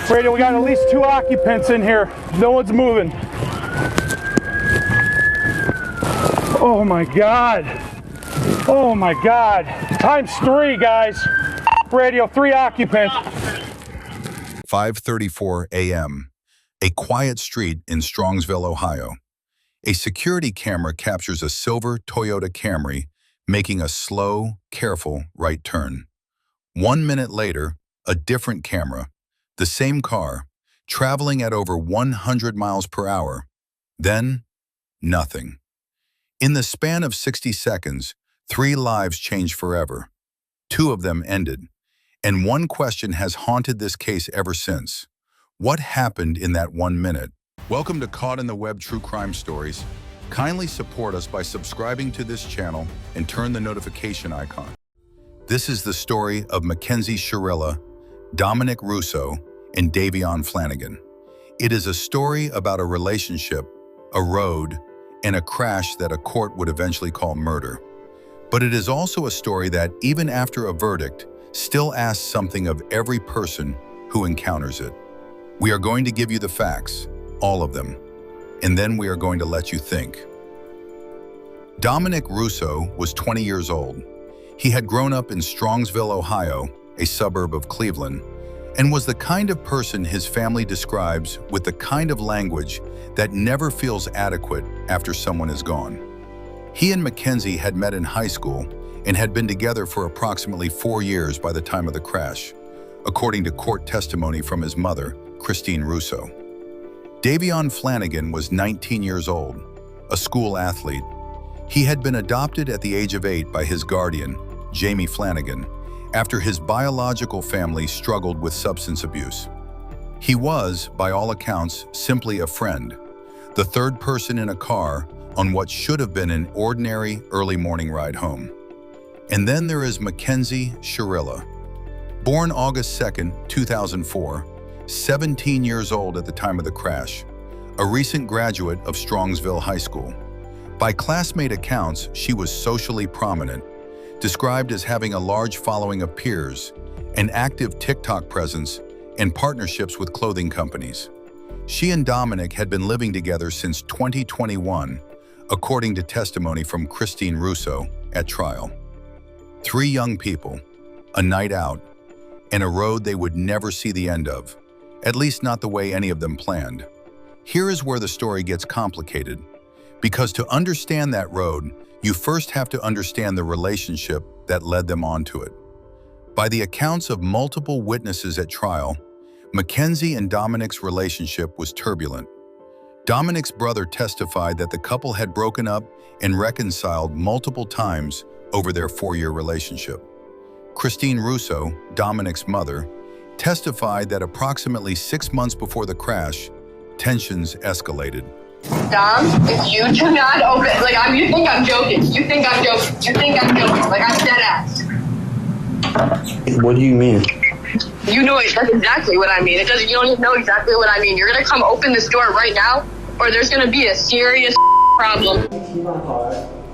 Radio, we got at least 2 occupants in here. No one's moving. Oh my God. Oh my God. Times 3, guys. Radio, 3 occupants. 5:34 a.m. A quiet street in Strongsville, Ohio. A security camera captures a silver Toyota Camry making a slow, careful right turn. 1 minute later, a different camera, the same car, traveling at over 100 miles per hour. Then, nothing. In the span of 60 seconds, 3 lives changed forever. 2 of them ended. And one question has haunted this case ever since. What happened in that 1 minute? Welcome to Caught in the Web True Crime Stories. Kindly support us by subscribing to this channel and turn the notification icon. This is the story of Mackenzie Shirilla, Dominic Russo, and Davion Flanagan. It is a story about a relationship, a road, and a crash that a court would eventually call murder. But it is also a story that, even after a verdict, still asks something of every person who encounters it. We are going to give you the facts, all of them, and then we are going to let you think. Dominic Russo was 20 years old. He had grown up in Strongsville, Ohio, a suburb of Cleveland, and was the kind of person his family describes with the kind of language that never feels adequate after someone is gone. He and Mackenzie had met in high school and had been together for approximately 4 years by the time of the crash, according to court testimony from his mother, Christine Russo. Davion Flanagan was 19 years old, a school athlete. He had been adopted at the age of 8 by his guardian, Jamie Flanagan, after his biological family struggled with substance abuse. He was, by all accounts, simply a friend, the third person in a car on what should have been an ordinary early morning ride home. And then there is Mackenzie Shirilla. Born August 2nd, 2004, 17 years old at the time of the crash, a recent graduate of Strongsville High School. By classmate accounts, she was socially prominent, described as having a large following of peers, an active TikTok presence, and partnerships with clothing companies. She and Dominic had been living together since 2021, according to testimony from Christine Russo at trial. 3 young people, a night out, and a road they would never see the end of, at least not the way any of them planned. Here is where the story gets complicated, because to understand that road, you first have to understand the relationship that led them onto it. By the accounts of multiple witnesses at trial, Mackenzie and Dominic's relationship was turbulent. Dominic's brother testified that the couple had broken up and reconciled multiple times over their 4-year relationship. Christine Russo, Dominic's mother, testified that approximately 6 months before the crash, tensions escalated. Dom, if you do not open, you think I'm joking. You think I'm joking. Like, I'm dead ass. What do you mean? You know it. That's exactly what I mean. You don't even know exactly what I mean. You're gonna come open this door right now, or there's gonna be a serious problem. Key my car.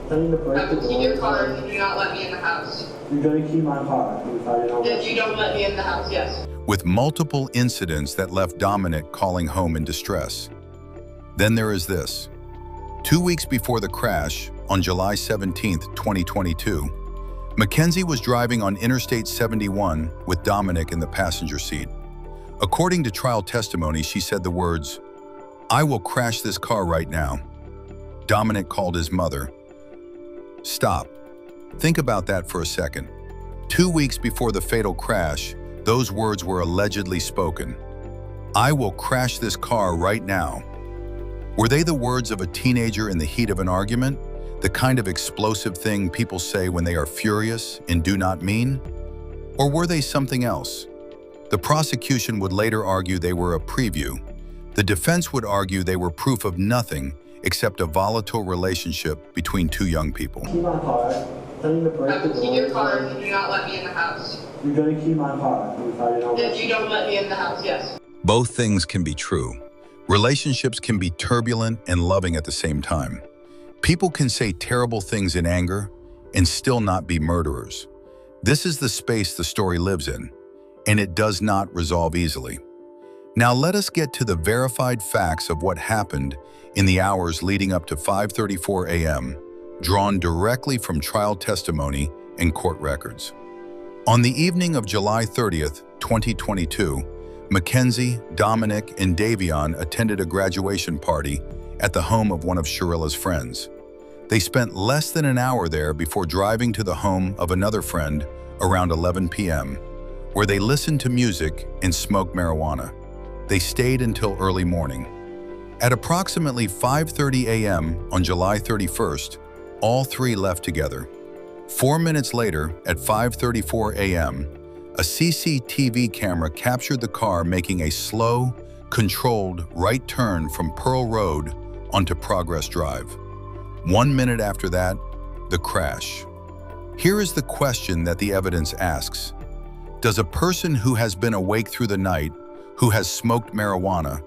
Tell me to break I the will door. key your car if you do not let me in the house. You're gonna key my car If you don't let me in the house, yes. With multiple incidents that left Dominic calling home in distress. Then there is this. 2 weeks before the crash, on July 17th, 2022, Mackenzie was driving on Interstate 71 with Dominic in the passenger seat. According to trial testimony, she said the words, "I will crash this car right now." Dominic called his mother. Stop. Think about that for a second. 2 weeks before the fatal crash, those words were allegedly spoken. "I will crash this car right now." Were they the words of a teenager in the heat of an argument? The kind of explosive thing people say when they are furious and do not mean? Or were they something else? The prosecution would later argue they were a preview. The defense would argue they were proof of nothing except a volatile relationship between 2 young people. Key my car. Tell me to break I the will door. key your car if you do not let me in the house. You're gonna key my car If you don't let me in the house, yes. Both things can be true. Relationships can be turbulent and loving at the same time. People can say terrible things in anger and still not be murderers. This is the space the story lives in, and it does not resolve easily. Now let us get to the verified facts of what happened in the hours leading up to 5:34 a.m., drawn directly from trial testimony and court records. On the evening of July 30th, 2022, Mackenzie, Dominic, and Davion attended a graduation party at the home of one of Shirilla's friends. They spent less than an hour there before driving to the home of another friend around 11 p.m., where they listened to music and smoked marijuana. They stayed until early morning. At approximately 5:30 a.m. on July 31st, all three left together. 4 minutes later, at 5:34 a.m., a CCTV camera captured the car making a slow, controlled right turn from Pearl Road onto Progress Drive. 1 minute after that, the crash. Here is the question that the evidence asks. Does a person who has been awake through the night, who has smoked marijuana,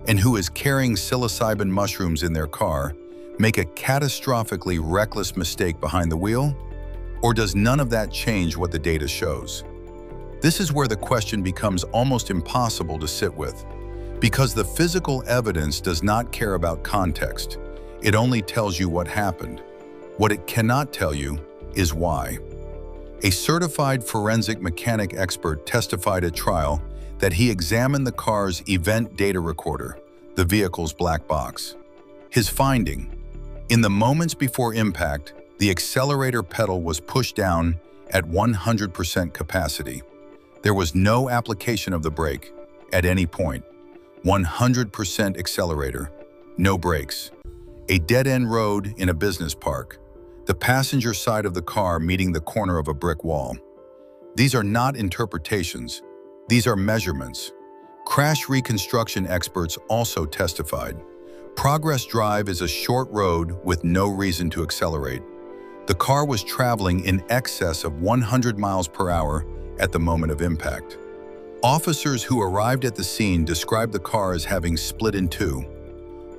and who is carrying psilocybin mushrooms in their car make a catastrophically reckless mistake behind the wheel? Or does none of that change what the data shows? This is where the question becomes almost impossible to sit with, because the physical evidence does not care about context. It only tells you what happened. What it cannot tell you is why. A certified forensic mechanic expert testified at trial that he examined the car's event data recorder, the vehicle's black box. His finding: in the moments before impact, the accelerator pedal was pushed down at 100% capacity. There was no application of the brake at any point. 100% accelerator, no brakes. A dead-end road in a business park. The passenger side of the car meeting the corner of a brick wall. These are not interpretations. These are measurements. Crash reconstruction experts also testified. Progress Drive is a short road with no reason to accelerate. The car was traveling in excess of 100 miles per hour at the moment of impact. Officers who arrived at the scene described the car as having split in two.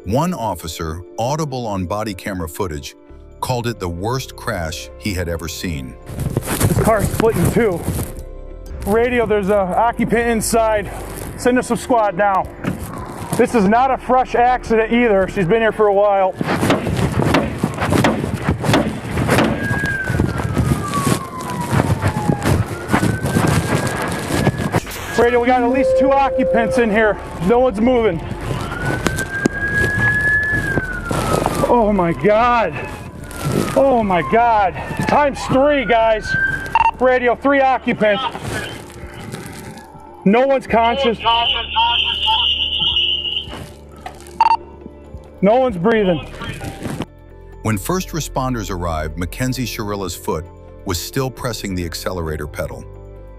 One officer, audible on body camera footage, called it the worst crash he had ever seen. This car's split in two. Radio, there's an occupant inside. Send us some squad now. This is not a fresh accident either. She's been here for a while. Radio, we got at least 2 occupants in here. No one's moving. Oh my God. Oh my God. ×3, guys. Radio, 3 occupants. No one's conscious. No one's breathing. When first responders arrived, Mackenzie Shirilla's foot was still pressing the accelerator pedal.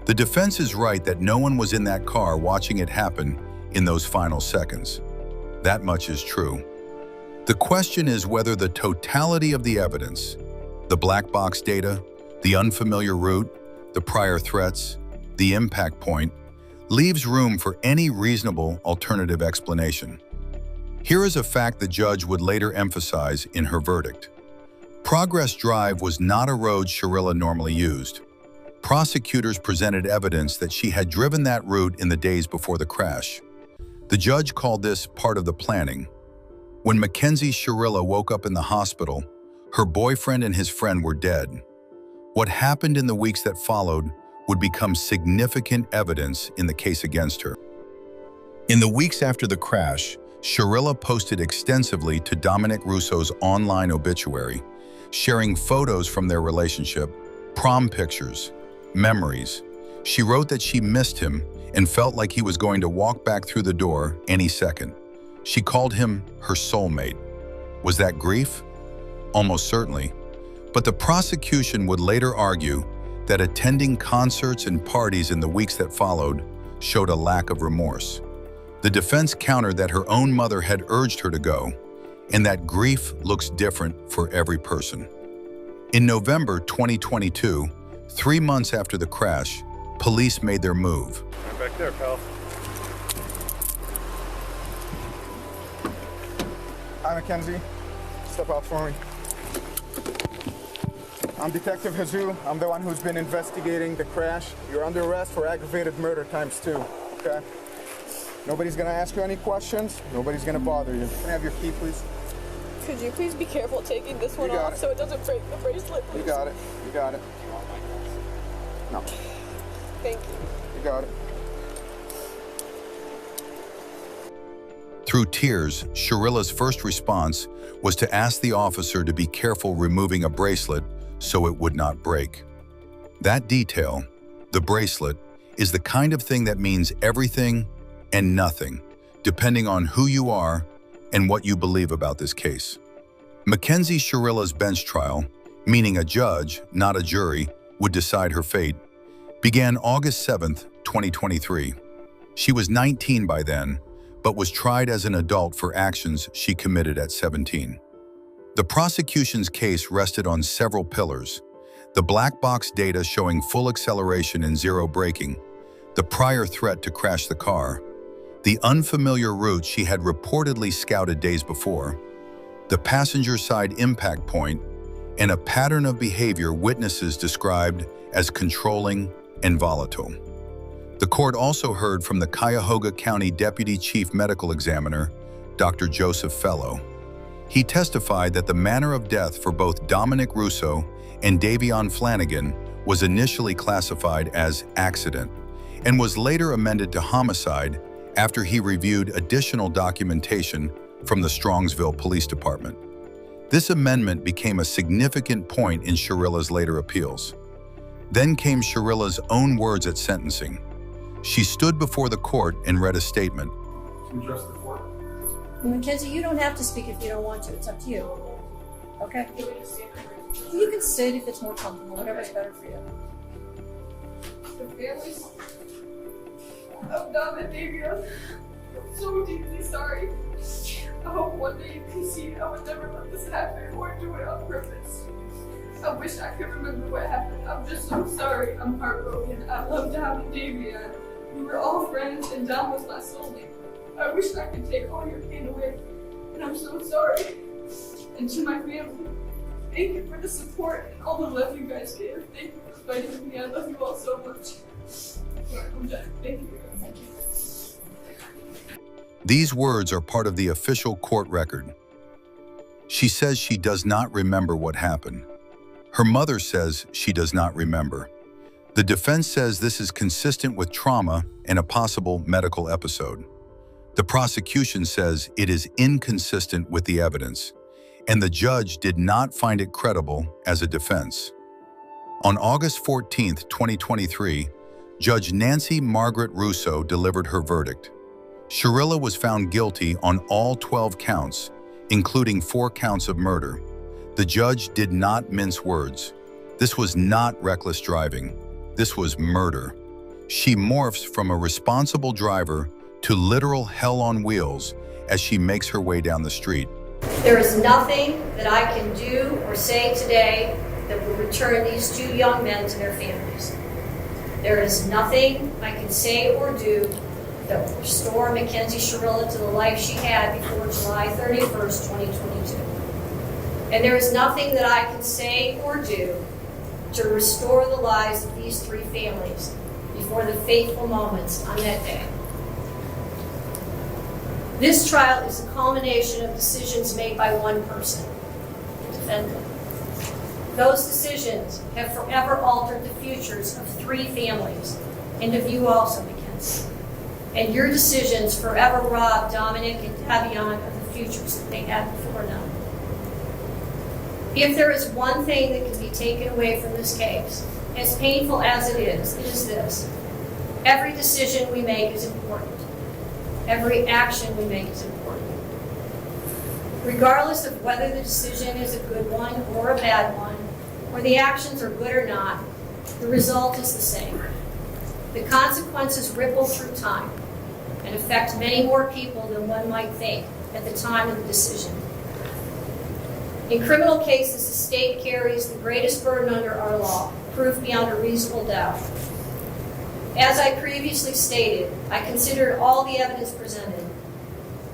The defense is right that no one was in that car watching it happen in those final seconds. That much is true. The question is whether the totality of the evidence, the black box data, the unfamiliar route, the prior threats, the impact point, leaves room for any reasonable alternative explanation. Here is a fact the judge would later emphasize in her verdict. Progress Drive was not a road Shirilla normally used. Prosecutors presented evidence that she had driven that route in the days before the crash. The judge called this part of the planning. When Mackenzie Shirilla woke up in the hospital, her boyfriend and his friend were dead. What happened in the weeks that followed would become significant evidence in the case against her. In the weeks after the crash, Shirilla posted extensively to Dominic Russo's online obituary, sharing photos from their relationship, prom pictures, memories. She wrote that she missed him and felt like he was going to walk back through the door any second. She called him her soulmate. Was that grief? Almost certainly. But the prosecution would later argue that attending concerts and parties in the weeks that followed showed a lack of remorse. The defense countered that her own mother had urged her to go, and that grief looks different for every person. In November 2022, 3 months after the crash, police made their move. Right back there, pal. Hi, Mackenzie. Step out for me. I'm Detective Jesus. I'm the one who's been investigating the crash. You're under arrest for aggravated murder ×2, okay? Nobody's gonna ask you any questions. Nobody's gonna bother you. Can I have your key, please? Could you please be careful taking this one off so it doesn't break the bracelet, please? You got it. You got it. No. Thank you. You got it. Through tears, Shirilla's first response was to ask the officer to be careful removing a bracelet so it would not break. That detail, the bracelet, is the kind of thing that means everything and nothing, depending on who you are and what you believe about this case. Mackenzie Shirilla's bench trial, meaning a judge, not a jury, would decide her fate, began August 7th, 2023. She was 19 by then, but was tried as an adult for actions she committed at 17. The prosecution's case rested on several pillars: the black box data showing full acceleration and zero braking, the prior threat to crash the car, the unfamiliar route she had reportedly scouted days before, the passenger side impact point, and a pattern of behavior witnesses described as controlling and volatile. The court also heard from the Cuyahoga County Deputy Chief Medical Examiner, Dr. Joseph Fellow. He testified that the manner of death for both Dominic Russo and Davion Flanagan was initially classified as accident and was later amended to homicide after he reviewed additional documentation from the Strongsville Police Department. This amendment became a significant point in Shirilla's later appeals. Then came Shirilla's own words at sentencing. She stood before the court and read a statement. Do you trust the court? Mackenzie, you don't have to speak if you don't want to. It's up to you. Okay? You can sit if it's more comfortable, whatever's better for you. The families of Dom and Davion, I'm so deeply sorry. I hope one day you can see I would never let this happen or do it on purpose. I wish I could remember what happened. I'm just so sorry. I'm heartbroken. I love Dom and Davion. We were all friends and Dom was my soulmate. I wish I could take all your pain away. And I'm so sorry. And to my family, thank you for the support and all the love you guys gave. Thank you for fighting with me. I love you all so much. I'm done. Thank you. Thank you. These words are part of the official court record. She says she does not remember what happened. Her mother says she does not remember. The defense says this is consistent with trauma and a possible medical episode. The prosecution says it is inconsistent with the evidence, and the judge did not find it credible as a defense. On August 14, 2023, Judge Nancy Margaret Russo delivered her verdict. Shirilla was found guilty on all 12 counts, including 4 counts of murder. The judge did not mince words. This was not reckless driving. This was murder. She morphs from a responsible driver to literal hell on wheels as she makes her way down the street. There is nothing that I can do or say today that will return these 2 young men to their families. There is nothing I can say or do that will restore Mackenzie Shirilla to the life she had before July 31st, 2022. And there is nothing that I can say or do to restore the lives of these 3 families before the fateful moments on that day. This trial is a culmination of decisions made by one person, the defendant. Those decisions have forever altered the futures of 3 families, and of you also, Mackenzie. And your decisions forever robbed Dominic and Davion of the futures that they had before now. If there is one thing that can be taken away from this case, as painful as it is this. Every decision we make is important. Every action we make is important. Regardless of whether the decision is a good one or a bad one, or the actions are good or not, the result is the same. The consequences ripple through time and affect many more people than one might think at the time of the decision. In criminal cases, the state carries the greatest burden under our law, proof beyond a reasonable doubt. As I previously stated, I considered all the evidence presented.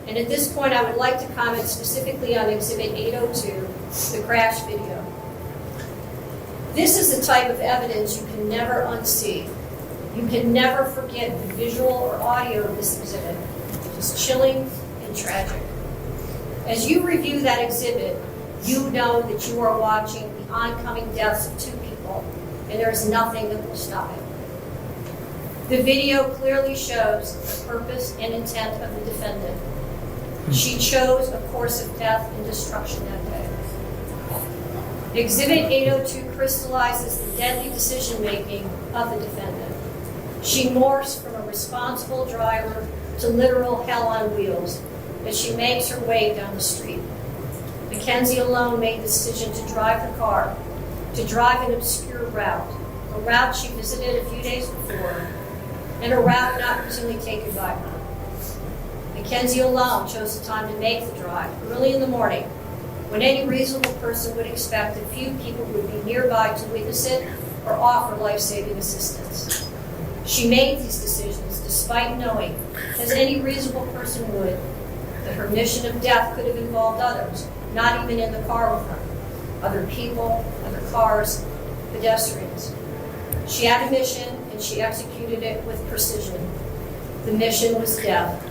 And at this point, I would like to comment specifically on Exhibit 802, the crash video. This is the type of evidence you can never unsee. You can never forget the visual or audio of this exhibit. is chilling and tragic. As you review that exhibit, you know that you are watching the oncoming deaths of two people, and there is nothing that will stop it. The video clearly shows the purpose and intent of the defendant. She chose a course of death and destruction that day. Exhibit 802 crystallizes the deadly decision-making of the defendant. She morphs from a responsible driver to literal hell on wheels as she makes her way down the street. Mackenzie alone made the decision to drive the car, to drive an obscure route, a route she visited a few days before, and a route not routinely taken by her. Mackenzie alone chose the time to make the drive early in the morning, when any reasonable person would expect that few people would be nearby to witness it or offer life-saving assistance. She made these decisions despite knowing, as any reasonable person would, that her mission of death could have involved others, not even in the car with her, other people, other cars, pedestrians. She had a mission, and she executed it with precision. The mission was death.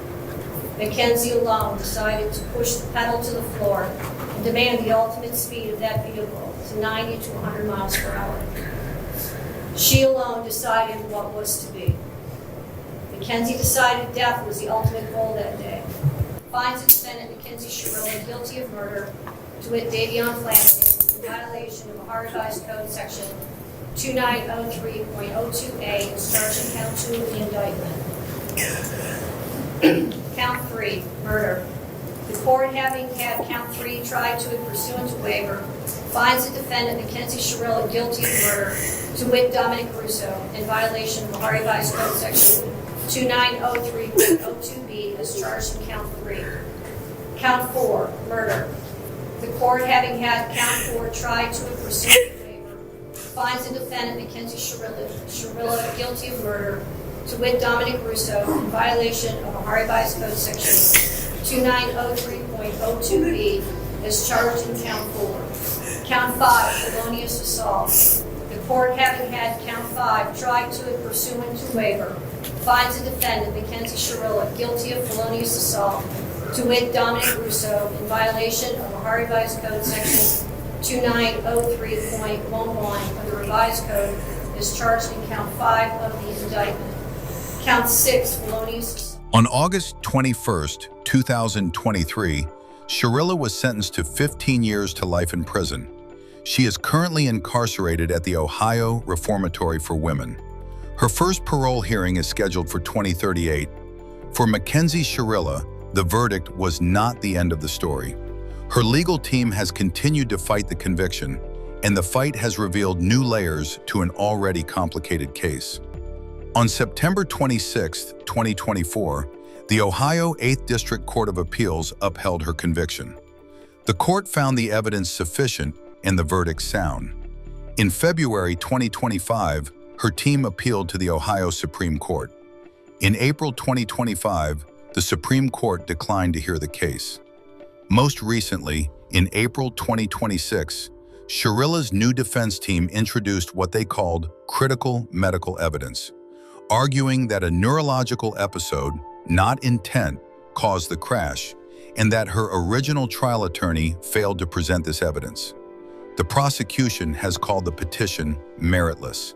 Mackenzie alone decided to push the pedal to the floor and demand the ultimate speed of that vehicle to 90 to 100 miles per hour. She alone decided what was to be. Mackenzie decided death was the ultimate goal that day. Finds the defendant, Mackenzie Shirilla, guilty of murder, to wit Davion Flanagan, in violation of Ohio Revised Code Section 2903.02a, is charged in count 2 of the indictment. Count 3, murder. The court, having had count 3 tried to it pursuant to waiver, finds the defendant, Mackenzie Shirilla, guilty of murder, to wit Dominic Russo, in violation of Ohio Revised Code Section 2903.02b, as charged in count 3. Count 4, murder. The court, having had count 4 tried to it pursuant to waiver, finds the defendant, Mackenzie Shirilla, guilty of murder, to wit Dominic Russo, in violation of Ohio Revised Code Section 2903.02b, as charged in count 4. Count 5, felonious assault. The court, having had count 5 tried to it pursuant to waiver, finds the defendant, Mackenzie Shirilla, guilty of felonious assault, to wit Dominic Russo, in violation of Ohio Revised Code Section 2903.11 of the Revised Code, is charged in count 5 of the indictment. Count 6, felonious assault. On August 21st, 2023, Shirilla was sentenced to 15 years to life in prison. She is currently incarcerated at the Ohio Reformatory for Women. Her first parole hearing is scheduled for 2038. For Mackenzie Shirilla, the verdict was not the end of the story. Her legal team has continued to fight the conviction, and the fight has revealed new layers to an already complicated case. On September 26, 2024, the Ohio 8th District Court of Appeals upheld her conviction. The court found the evidence sufficient and the verdict sound. In February 2025, her team appealed to the Ohio Supreme Court. In April 2025, the Supreme Court declined to hear the case. Most recently, in April 2026, Shirilla's new defense team introduced what they called critical medical evidence, arguing that a neurological episode, not intent, caused the crash, and that her original trial attorney failed to present this evidence. The prosecution has called the petition meritless.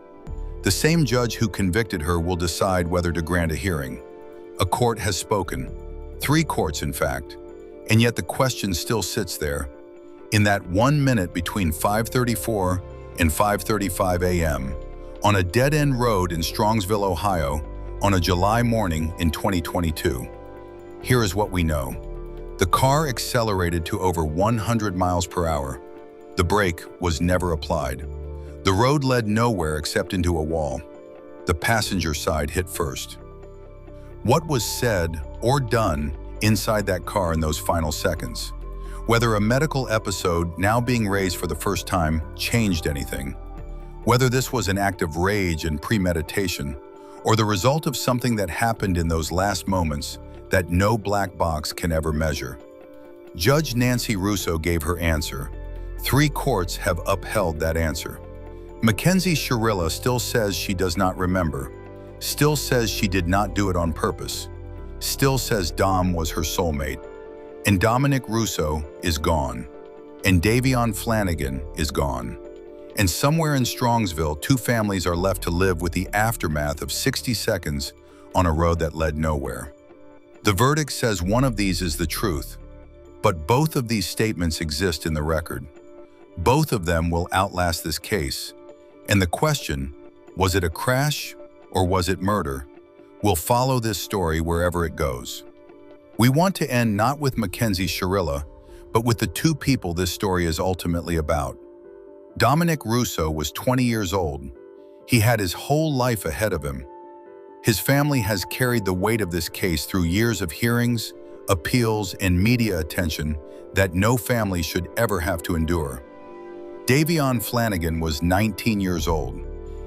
The same judge who convicted her will decide whether to grant a hearing. A court has spoken. 3 courts, in fact, and yet the question still sits there. In that 1 minute between 5:34 and 5:35 a.m., on a dead-end road in Strongsville, Ohio, on a July morning in 2022. Here is what we know. The car accelerated to over 100 miles per hour. The brake was never applied. The road led nowhere except into a wall. The passenger side hit first. What was said or done inside that car in those final seconds? Whether a medical episode now being raised for the first time changed anything. Whether this was an act of rage and premeditation, or the result of something that happened in those last moments that no black box can ever measure. Judge Nancy Russo gave her answer. 3 courts have upheld that answer. Mackenzie Shirilla still says she does not remember, still says she did not do it on purpose, still says Dom was her soulmate, and Dominic Russo is gone, and Davion Flanagan is gone. And somewhere in Strongsville, 2 families are left to live with the aftermath of 60 seconds on a road that led nowhere. The verdict says one of these is the truth, but both of these statements exist in the record. Both of them will outlast this case, and the question, was it a crash or was it murder, will follow this story wherever it goes. We want to end not with Mackenzie Shirilla, but with the 2 people this story is ultimately about. Dominic Russo was 20 years old. He had his whole life ahead of him. His family has carried the weight of this case through years of hearings, appeals, and media attention that no family should ever have to endure. Davion Flanagan was 19 years old.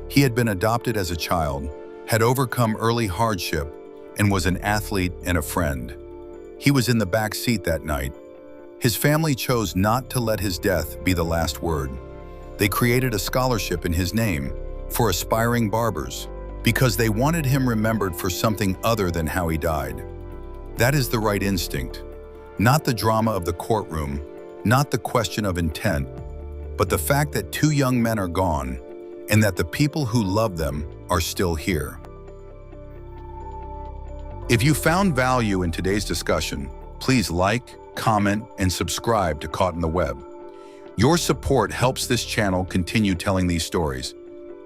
He had been adopted as a child, had overcome early hardship, and was an athlete and a friend. He was in the back seat that night. His family chose not to let his death be the last word. They created a scholarship in his name for aspiring barbers because they wanted him remembered for something other than how he died. That is the right instinct, not the drama of the courtroom, not the question of intent, but the fact that 2 young men are gone and that the people who love them are still here. If you found value in today's discussion, please like, comment, and subscribe to Caught in the Web. Your support helps this channel continue telling these stories.